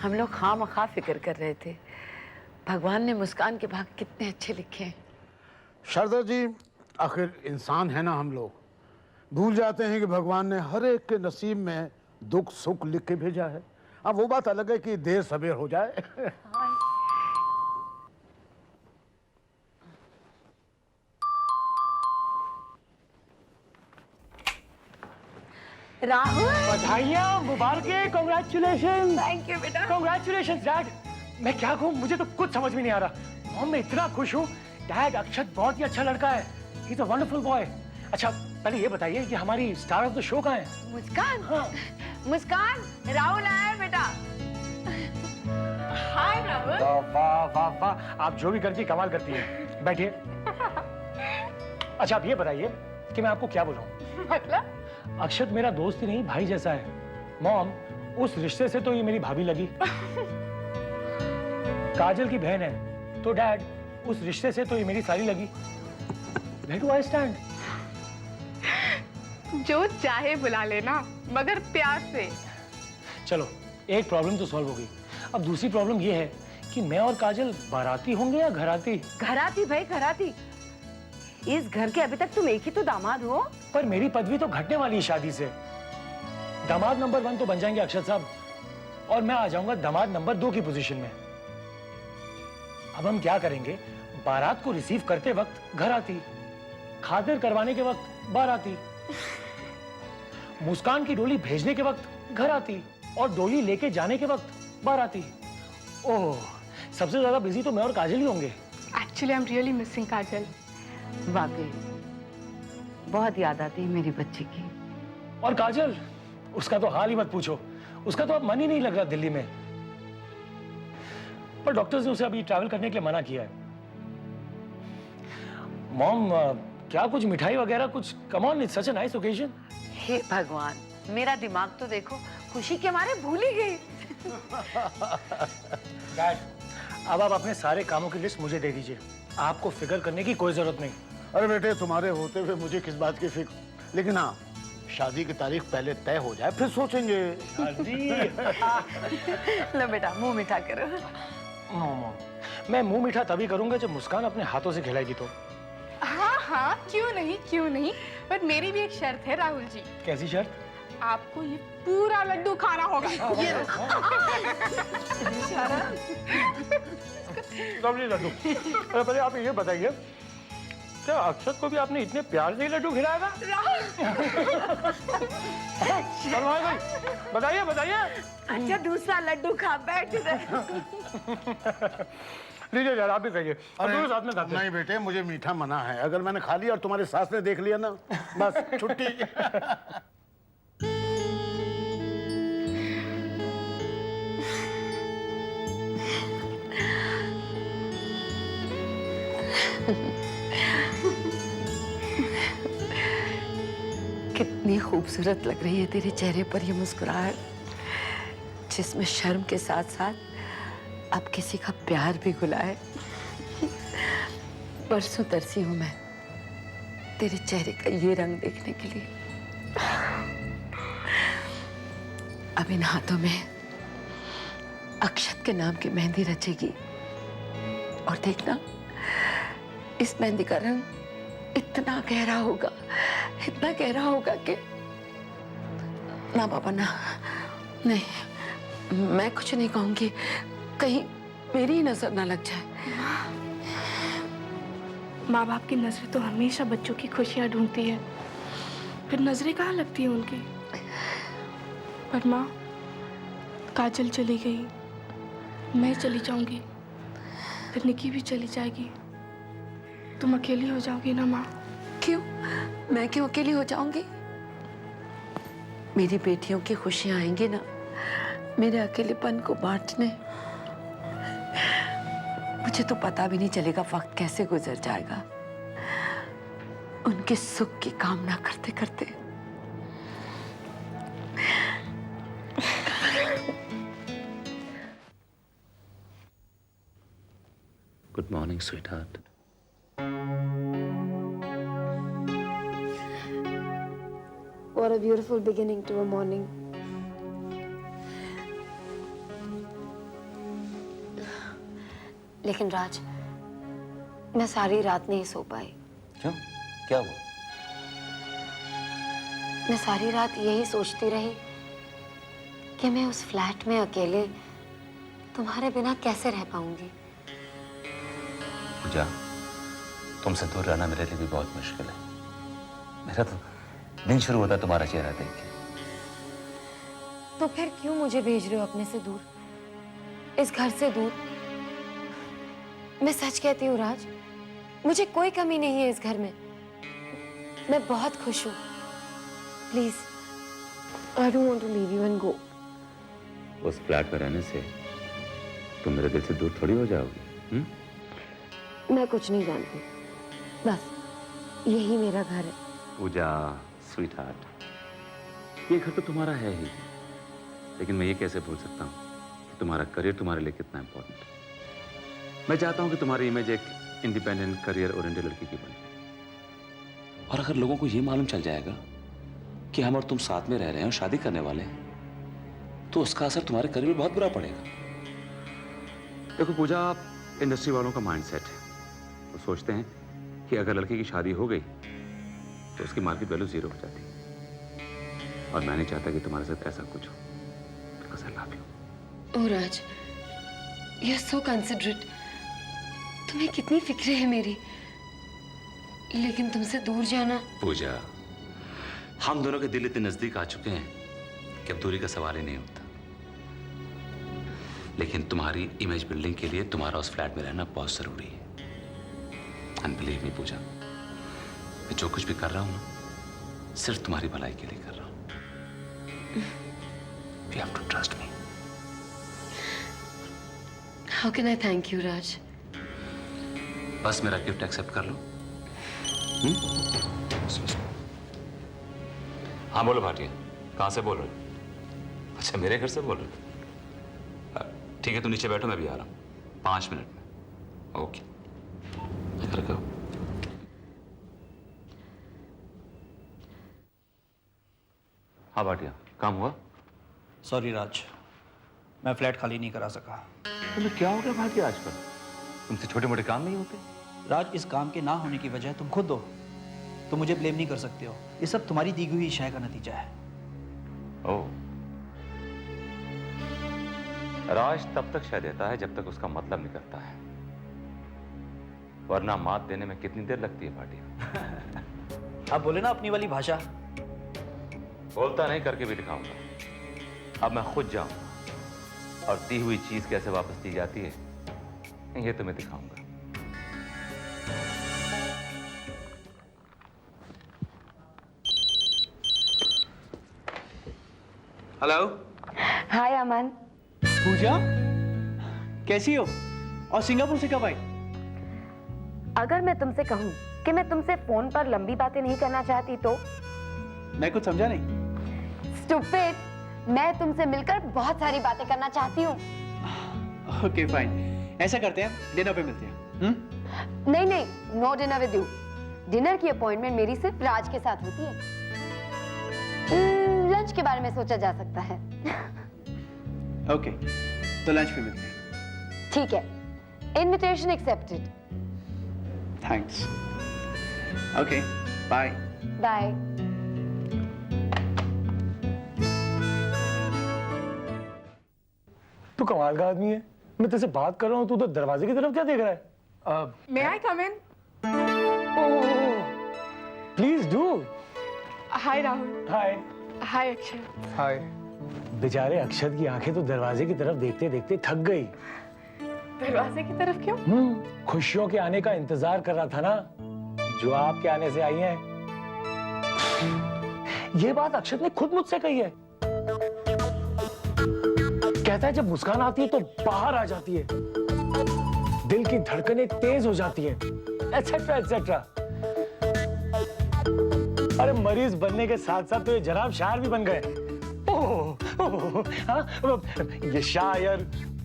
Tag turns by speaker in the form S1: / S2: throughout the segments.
S1: हम लोग खामखा फिक्र कर रहे थे। भगवान ने मुस्कान के भाग कितने अच्छे लिखे हैं।
S2: शारदा जी, आखिर इंसान है ना हम लोग, भूल जाते हैं कि भगवान ने हर एक के नसीब में दुख सुख लिख के भेजा है। अब वो बात अलग है कि देर सवेर हो जाए।
S1: राहुल,
S3: बधाइयाँ, मुबारकें, कांग्रेचुलेशन।
S1: थैंक यू बेटा।
S3: Congratulation dad. मैं क्या कहूँ, मुझे तो कुछ समझ में नहीं आ रहा। मॉम, मैं इतना खुश हूँ। डैड, अक्षत बहुत ही अच्छा लड़का है। He is a wonderful boy. अच्छा, पहले ये बताइए कि हमारी स्टार ऑफ द शो कहाँ है?
S1: मुस्कान।
S3: हाँ।
S1: मुस्कान, राहुल आया है बेटा। हाय राहुल।
S3: वाह वाह वाह, आप जो भी करती कमाल करती है। बैठिए। अच्छा, आप ये बताइए कि मैं आपको क्या बुलाऊं?
S1: मतलब?
S3: अक्षत मेरा दोस्त ही नहीं, भाई जैसा है। मॉम, उस रिश्ते से तो ये मेरी भाभी लगी। काजल की बहन है, तो डैड उस रिश्ते से तो ये मेरी साली लगी। Where do I stand?
S4: जो चाहे बुला लेना, मगर प्यार से।
S3: चलो, एक प्रॉब्लम तो सॉल्व हो गई। अब दूसरी प्रॉब्लम ये है कि मैं और काजल बाराती होंगे या घराती?
S1: घराती भाई, घराती। इस घर के अभी तक तुम एक ही तो दामाद हो।
S3: पर मेरी पदवी तो घटने वाली है शादी से। दामाद नंबर 1 तो बन जाएंगे अक्षत साहब, और मैं आ जाऊंगा दामाद नंबर 2 की पोजीशन में। अब हम क्या करेंगे? बारात को रिसीव करते वक्त घराती, खातिर करवाने के वक्त बाराती, मुस्कान की डोली भेजने के वक्त घराती, और डोली लेके जाने के वक्त बाराती। ओह, सबसे ज्यादा बिजी तो मैं और काजल ही होंगे।
S4: Actually I am really missing Kajal.
S1: वाकई बहुत याद आती है मेरी बच्ची की।
S3: और काजल, उसका तो हाल ही मत पूछो। उसका तो अब मन ही नहीं लग रहा दिल्ली में। पर डॉक्टर्स ने उसे अभी ट्रैवल करने के लिए मना किया है। मॉम, क्या कुछ मिठाई वगैरह कुछ? Come on, it's such a nice occasion.
S1: हे भगवान, मेरा दिमाग तो देखो खुशी के मारे भूल ही गई।
S3: डैड, अब आप अपने सारे कामों की लिस्ट मुझे दे दीजिए। आपको फिक्र करने की कोई जरूरत नहीं।
S2: अरे बेटे, तुम्हारे होते हुए मुझे किस बात की फिक्र, लेकिन हाँ, शादी की तारीख पहले तय हो जाए फिर सोचेंगे।
S1: लो बेटा, मुंह मीठा करो।
S3: मॉम, मैं मुंह मीठा तभी करूंगा जब मुस्कान अपने हाथों से खिलाएगी तो।
S4: हाँ हाँ, क्यों नहीं क्यों नहीं। पर मेरी भी एक शर्त है राहुल जी।
S3: कैसी शर्त?
S4: आपको ये पूरा लड्डू खाना होगा।
S3: लवली लड्डू। अरे पहले आप ये बताइए, क्या अक्षत को भी आपने इतने प्यार से ही लड्डू खिलाया था? सलमान भाई, बताइए बताइए।
S1: अच्छा, दूसरा लड्डू खा, बैठ इधर।
S3: लीजिए यार, आप भी खाइए। अब दोनों साथ में खाते हैं।
S2: नहीं बेटे, मुझे मीठा मना है। अगर मैंने खा लिया और तुम्हारी सास ने देख लिया ना, बस छुट्टी।
S1: कितनी खूबसूरत लग रही है तेरे चेहरे पर ये मुस्कुराहट, जिसमें शर्म के साथ साथ अब किसी का प्यार भी घुला है। बरसों तरसी हूं मैं तेरे चेहरे का ये रंग देखने के लिए। अब इन हाथों में अक्षत के नाम की मेहंदी रचेगी, और देखना, इस मेहंदी का रंग इतना गहरा होगा, इतना गहरा होगा कि ना बाबा ना, नहीं, मैं कुछ नहीं कहूंगी, कहीं मेरी ही नजर ना लग जाए।
S4: माँ बाप की नजरें तो हमेशा बच्चों की खुशियाँ ढूंढती है, फिर नजरें कहाँ लगती है उनकी। पर माँ, काजल चली गई, मैं चली जाऊंगी, फिर निकी भी चली जाएगी। तुम अकेली हो जाओगी ना माँ?
S1: क्यों? मैं क्यों अकेली हो जाऊंगी? मेरी बेटियों की खुशियां आएंगी ना मेरे अकेलेपन को बांटने। मुझे तो पता भी नहीं चलेगा वक्त कैसे गुजर जाएगा, उनके सुख की कामना करते करते।
S5: Good morning, sweetheart.
S6: What a beautiful beginning to a morning. लेकिन राज, मैं सारी रात नहीं सो पाई।
S5: क्यों? क्या हुआ?
S6: मैं सारी रात यही सोचती रही कि मैं उस फ्लैट में अकेले तुम्हारे बिना कैसे रह पाऊंगी।
S5: पूजा, तुमसे दूर रहना मेरे लिए भी बहुत मुश्किल है। मेरा तो दिन शुरू होता तुम्हारा चेहरा देख के।
S6: तो फिर क्यों मुझे भेज रहे हो अपने से दूर, इस घर से दूर? मैं सच कहती हूँ राज, मुझे कोई कमी नहीं है इस घर में। मैं बहुत खुश हूँ। Please, I don't want to leave you and go.
S5: उस फ्लैट में रहने से तुम मेरे दिल से दूर थोड़ी हो जाओगी।
S6: मैं कुछ नहीं जानती, बस यही मेरा घर है।
S5: पूजा, स्वीट हार्ट, ये घर तो तुम्हारा है ही, लेकिन मैं ये कैसे भूल सकता हूँ कि तुम्हारा करियर तुम्हारे लिए कितना इंपॉर्टेंट है। मैं चाहता हूँ कि तुम्हारी इमेज एक इंडिपेंडेंट, करियर ओरिएंटेड लड़की की बने। और अगर लोगों को ये मालूम चल जाएगा कि हम और तुम साथ में रह रहे हैं और शादी करने वाले हैं, तो उसका असर तुम्हारे करियर में बहुत बुरा पड़ेगा। देखो पूजा, इंडस्ट्री वालों का माइंडसेट है, वो सोचते हैं कि अगर लड़की की शादी हो गई तो उसकी मार्केट वैल्यू 0 हो जाती है। और मैं नहीं चाहता कि तुम्हारे साथ ऐसा कुछ हो। Because I love you.
S6: Oh Raj, you are so considerate. तुम्हें कितनी फिक्र है मेरी, लेकिन तुमसे दूर जाना।
S5: पूजा, हम दोनों के दिल इतने नजदीक आ चुके हैं कि अब दूरी का सवाल ही नहीं होता। लेकिन तुम्हारी इमेज बिल्डिंग के लिए तुम्हारा उस फ्लैट में रहना बहुत जरूरी है। एंड बिलीव मी पूजा, मैं जो कुछ भी कर रहा हूं ना, सिर्फ तुम्हारी भलाई के लिए कर रहा हूं। You have to trust me.
S6: How can I thank you, Raj?
S5: बस मेरा गिफ्ट एक्सेप्ट कर लो। हाँ बोलो भाटिया, कहाँ से बोल रहे हो? अच्छा, मेरे घर से बोल रहे हो? ठीक है, तुम नीचे बैठो, मैं भी आ रहा हूँ 5 मिनट में। ओके, घर का। हाँ भाटिया, काम हुआ?
S7: सॉरी राज, मैं फ्लैट खाली नहीं करा सका।
S5: तुम्हें क्या हो गया भाटिया आजकल? तुमसे छोटे मोटे काम नहीं होते?
S7: राज, इस काम के ना होने की वजह तुम खुद हो, तुम मुझे ब्लेम नहीं कर सकते हो। ये सब तुम्हारी दी हुई शय का नतीजा है।
S5: ओह, राज तब तक शय देता है जब तक उसका मतलब निकलता है, वरना मात देने में कितनी देर लगती है भाटिया?
S7: आप बोले ना अपनी वाली भाषा।
S5: बोलता नहीं, करके भी दिखाऊंगा। अब मैं खुद जाऊंगा और दी हुई चीज कैसे वापस दी जाती है ये तुम्हें दिखाऊंगा।
S7: हेलो।
S6: हाय अमन।
S7: पूजा, कैसी हो? और सिंगापुर से कब आई?
S6: अगर मैं तुमसे कहूँ कि मैं तुमसे फोन पर लंबी बातें नहीं करना चाहती तो?
S7: मैं कुछ समझा नहीं।
S6: स्टूपिड, मैं तुमसे मिलकर बहुत सारी बातें करना चाहती हूँ।
S7: ओके फाइन, ऐसा करते हैं, डिनर पे मिलते हैं।
S6: नहीं नहीं, no dinner with you. Dinner की अपॉइंटमेंट मेरी सिर्फ राज के साथ होती है। लंच के बारे में सोचा जा सकता है।
S7: ओके, तो लंच पे मिलते हैं।
S6: ठीक है, invitation accepted.
S7: Thanks. Okay, bye.
S6: Bye.
S3: तू कमाल का आदमी है। मैं तेरे से बात कर रहा हूँ, तू तो दरवाजे की तरफ क्या देख रहा है?
S4: May I come in?
S3: Please do.
S4: Hi Rahul.
S3: Hi.
S4: Hi Akshay.
S3: हाय। बेचारे अक्षत की आंखें तो दरवाजे की तरफ देखते देखते थक गई।
S4: दरवाजे की तरफ क्यों?
S3: खुशियों के आने का इंतजार कर रहा था ना, जो आपके आने से आई हैं। ये बात अक्षत ने खुद मुझसे कही है। कहता है जब मुस्कान आती है तो बाहर आ जाती है, दिल की धड़कनें तेज हो जाती हैं, एटसेट्रा एटसेट्रा। अरे मरीज बनने के साथ साथ तो ये जनाब शायर भी बन गए। हाँ, ये शायर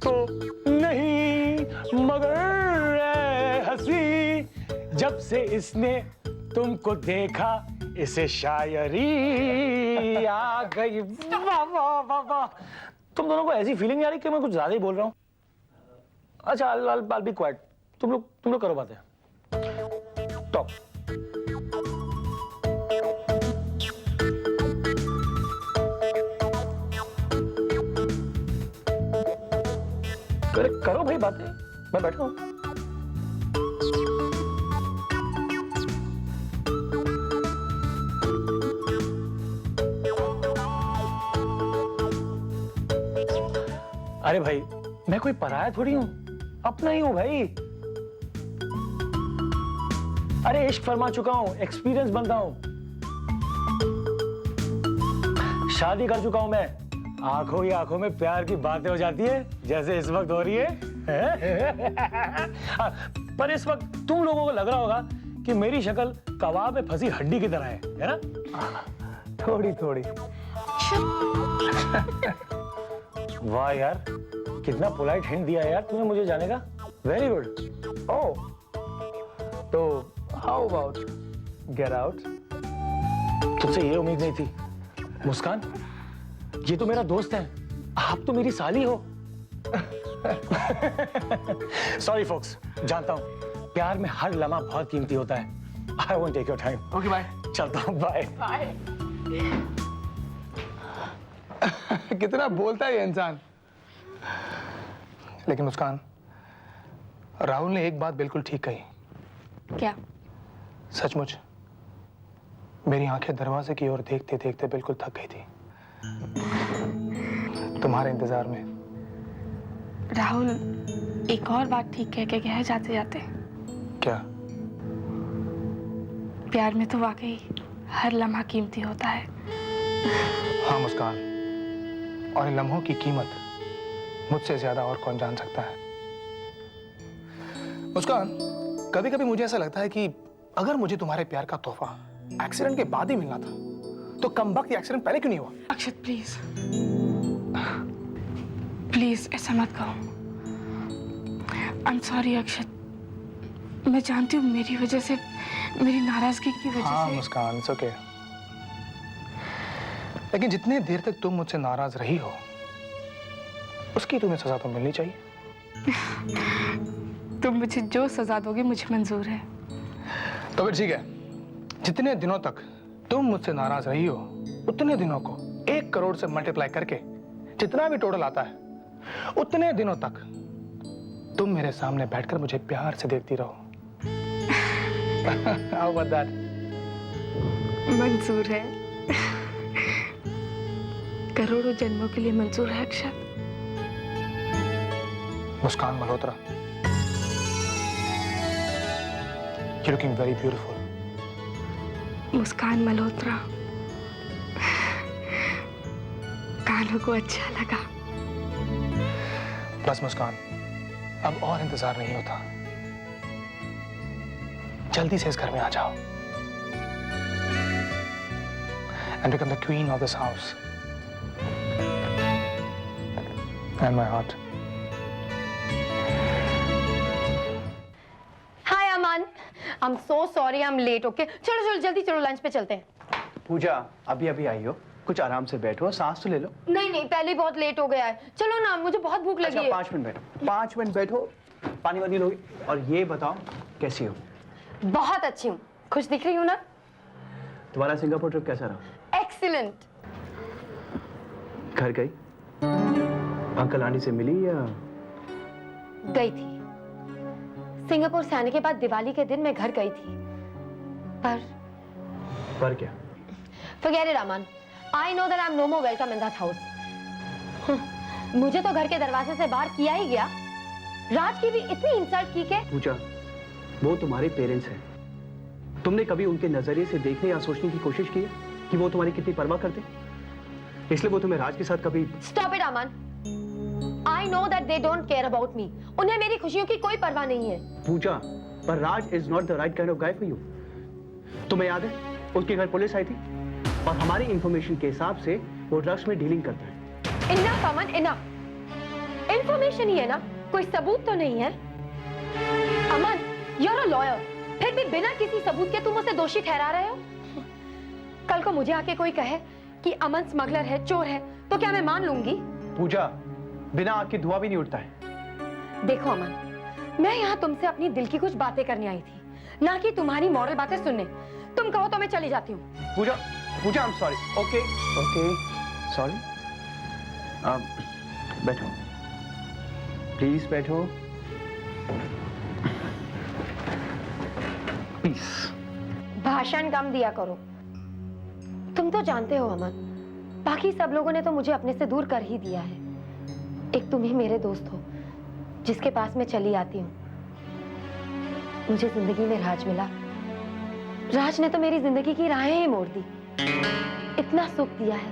S3: तो नहीं मगर हंसी, जब से इसने तुमको देखा इसे शायरी आ गई। वाह वाह वाह वाह। तुम दोनों को ऐसी फीलिंग आ रही कि मैं कुछ ज्यादा ही बोल रहा हूँ? अच्छा I'll be quiet. तुम लोग करो बातें. Talk. करो भाई बातें. मैं बैठा हूं. अरे भाई, मैं कोई पराया थोड़ी हूं, अपना ही हूं भाई. अरे इश्क फरमा चुका हूं, एक्सपीरियंस बनता हूं. शादी कर चुका हूं मैं. आंखों ही आंखों में प्यार की बातें हो जाती है, जैसे इस वक्त हो रही है. पर इस वक्त तुम लोगों को लग रहा होगा कि मेरी शक्ल कबाब में फंसी हड्डी की तरह है ना? थोड़ी थोड़ी. वाह यार, कितना पोलाइट हिंट दिया यार तूने मुझे जाने का. Very good. ओह, तो हाउ अबाउट गेट आउट? तुझसे ये उम्मीद नहीं थी. मुस्कान, ये तो मेरा दोस्त है, आप तो मेरी साली हो. सॉरी फोक्स, जानता हूं प्यार में हर लम्हा बहुत कीमती होता है. I won't take your time.
S7: Okay bye.
S3: चलता हूं. बाय.
S8: कितना बोलता है ये इंसान. लेकिन मुस्कान, राहुल ने एक बात बिल्कुल ठीक कही.
S4: क्या?
S8: सचमुच मेरी आंखें दरवाजे की ओर देखते देखते बिल्कुल थक गई थी तुम्हारे इंतजार में.
S4: राहुल एक और बात ठीक कह के गया है जाते जाते.
S8: क्या?
S4: प्यार में तो वाकई हर लम्हा कीमती होता है.
S8: हाँ मुस्कान, और इन लम्हों की कीमत मुझसे ज्यादा और कौन जान सकता है. मुस्कान, कभी कभी मुझे ऐसा लगता है कि अगर मुझे तुम्हारे प्यार का तोहफा एक्सीडेंट के बाद ही मिलना था तो कमबख्त ये एक्सीडेंट पहले क्यों नहीं हुआ.
S4: अक्षत प्लीज, प्लीज ऐसा मत कहो. आई एम सॉरी अक्षत. मैं जानती हूँ मेरी वजह से, मेरी नाराजगी की वजह
S8: हाँ
S4: से.
S8: मुस्कान, इट्स ओके. लेकिन जितने देर तक तुम मुझसे नाराज रही हो उसकी तुम्हें सजा तो मिलनी चाहिए.
S4: तुम मुझे जो सजा दोगे मुझे मंजूर है.
S8: तो फिर ठीक है, जितने दिनों तक तुम मुझसे नाराज रही हो उतने दिनों को 1 करोड़ से मल्टीप्लाई करके जितना भी टोटल आता है उतने दिनों तक तुम मेरे सामने बैठकर मुझे प्यार से देखती रहो. How about that?
S4: मंजूर है. करोड़ों जन्मों के लिए मंजूर है अक्षत.
S8: मुस्कान Malhotra, you're looking very beautiful.
S4: मुस्कान मल्होत्रा. कानों को अच्छा लगा.
S8: बस मुस्कान, अब और इंतजार नहीं होता. जल्दी से इस घर में आ जाओ and become the queen of this house and my heart.
S6: Hi Aman, I am so sorry, I am late. Okay चलो चलो जल्दी चलो, लंच पे चलते हैं.
S7: पूजा, अभी अभी आई हो, कुछ आराम से बैठो, सांस तो ले लो.
S6: नहीं नहीं, पहले ही बहुत लेट हो गया है. चलो ना, मुझे बहुत भूख लगी
S7: अच्छा
S6: है.
S7: 5 मिनट बैठो, 5 मिनट बैठो, पानी वानी लोगे. और ये बताओ कैसी हो?
S6: बहुत अच्छी हूँ. खुश दिख रही हूँ ना?
S7: तुम्हारा सिंगापुर ट्रिप कैसा रहा?
S6: एक्सीलेंट.
S7: घर गई? अंकल आंटी से मिली या?
S6: गई थी. सिंगापुर से आने के बाद दिवाली के दिन मैं घर गई थी.
S7: पर क्या?
S6: Forget it, Aman. I know that I'm no more welcome in that house. मुझे तो घर के दरवाजे से बाहर किया ही गया. राज की भी इतनी इंसल्ट की के.
S7: पूजा, वो तुम्हारे पेरेंट्स हैं. तुमने कभी उनके नजरिए से देखने या सोचने की कोशिश की है कि वो तुम्हारी कितनी परवाह करते? इसलिए वो तुम्हें राज के साथ कभी...
S6: Stop it, Aman. I know that they don't care about me. उन्हें मेरी खुशियों की कोई परवाह नहीं है.
S7: पूजा, पर राज is not the right kind of guy for you. तुम्हें याद है उसके घर पुलिस आई थी और हमारी इंफॉर्मेशन के हिसाब से वो ड्रग्स में डीलिंग करता है.
S6: Enough, Aman, enough. इंफॉर्मेशन ही है ना, कोई सबूत तो नहीं है. अमन, you're a lawyer. फिर भी बिना किसी सबूत के तुम उसे दोषी ठहरा रहे हो. कल को मुझे आके कोई कहे कि अमन स्मगलर है, चोर है, तो क्या मैं मान लूंगी?
S7: पूजा, बिना आग के धुआं भी नहीं उठता है.
S6: देखो अमन, मैं यहाँ तुमसे अपनी दिल की कुछ बातें करने आई थी, ना कि तुम्हारी मॉरल बातें सुनने। तुम कहो तो मैं चली जाती हूँ।
S7: Pooja, Pooja, I am sorry. Okay, okay, sorry. बैठो, प्लीज बैठो, प्लीज।
S6: भाषण कम दिया करो। तुम तो जानते हो अमन, बाकी सब लोगों ने तो मुझे अपने से दूर कर ही दिया है। एक तुम ही मेरे दोस्त हो, जिसके पास मैं चली आती हूँ। मुझे जिंदगी में राज मिला। राज ने तो मेरी जिंदगी की राहें ही मोड़ दी। इतना सुख दिया है,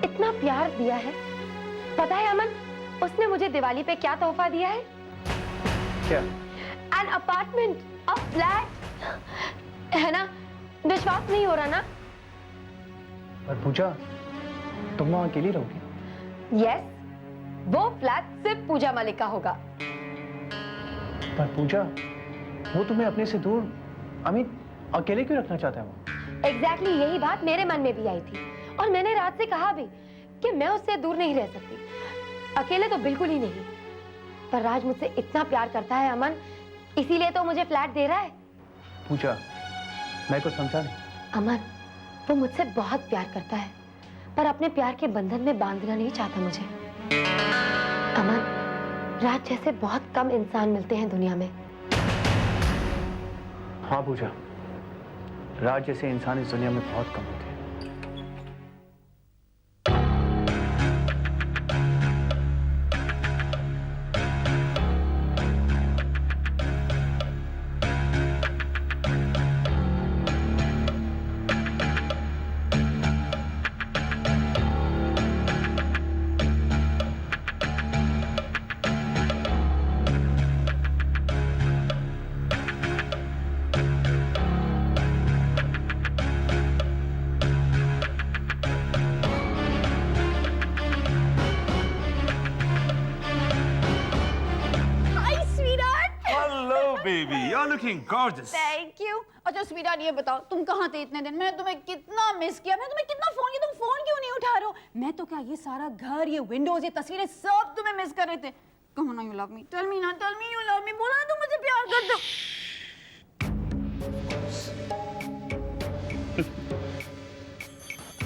S6: इतना प्यार दिया है। पता है अमन, उसने मुझे दिवाली पे क्या तोहफा दिया है?
S7: क्या?
S6: An apartment, a flat. है ना? विश्वास नहीं हो रहा ना?
S7: पर पूजा, तुम वहां अकेली रहोगी?
S6: यस, वो फ्लैट सिर्फ पूजा मलिक का होगा।
S7: पर पूजा, वो तुम्हें अपने से दूर, आई मीन, अकेले क्यों रखना चाहता है वो?
S6: एग्जैक्टली यही बात मेरे मन में भी आई थी, और मैंने रात से कहा भी कि मैं उससे दूर नहीं रह सकती। अकेले तो बिल्कुल ही नहीं। पर राज मुझसे इतना प्यार करता है अमन, इसीलिए तो मुझे फ्लैट दे रहा है।
S7: पूजा, मैं कुछ समझा नहीं।
S6: अमन, वो मुझसे बहुत प्यार करता है, पर अपने प्यार के बंधन में बांधना नहीं चाहता मुझे। अमन, राज जैसे बहुत कम इंसान मिलते हैं दुनिया में।
S7: हाँ पूजा, राज जैसे इंसान इस दुनिया में बहुत कम होते हैं।
S9: baby, you're looking gorgeous.
S10: Thank you. अच्छा स्वीटहार्ट, ये बताओ तुम कहाँ थे इतने दिन? मैंने तुम्हें कितना मिस किया। मैं तुम्हें कितना फोन किया, तुम फोन क्यों नहीं उठा रहे हो? मैं तो क्या, ये सारा घर, ये विंडोज, ये तस्वीरें सब तुम्हें मिस कर रहे थे। कहो ना you love me, tell me ना, tell me you love me. बोला ना तुम मुझे प्यार करते हो।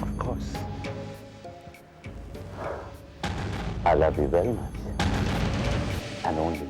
S5: Of course. I love you very much. And only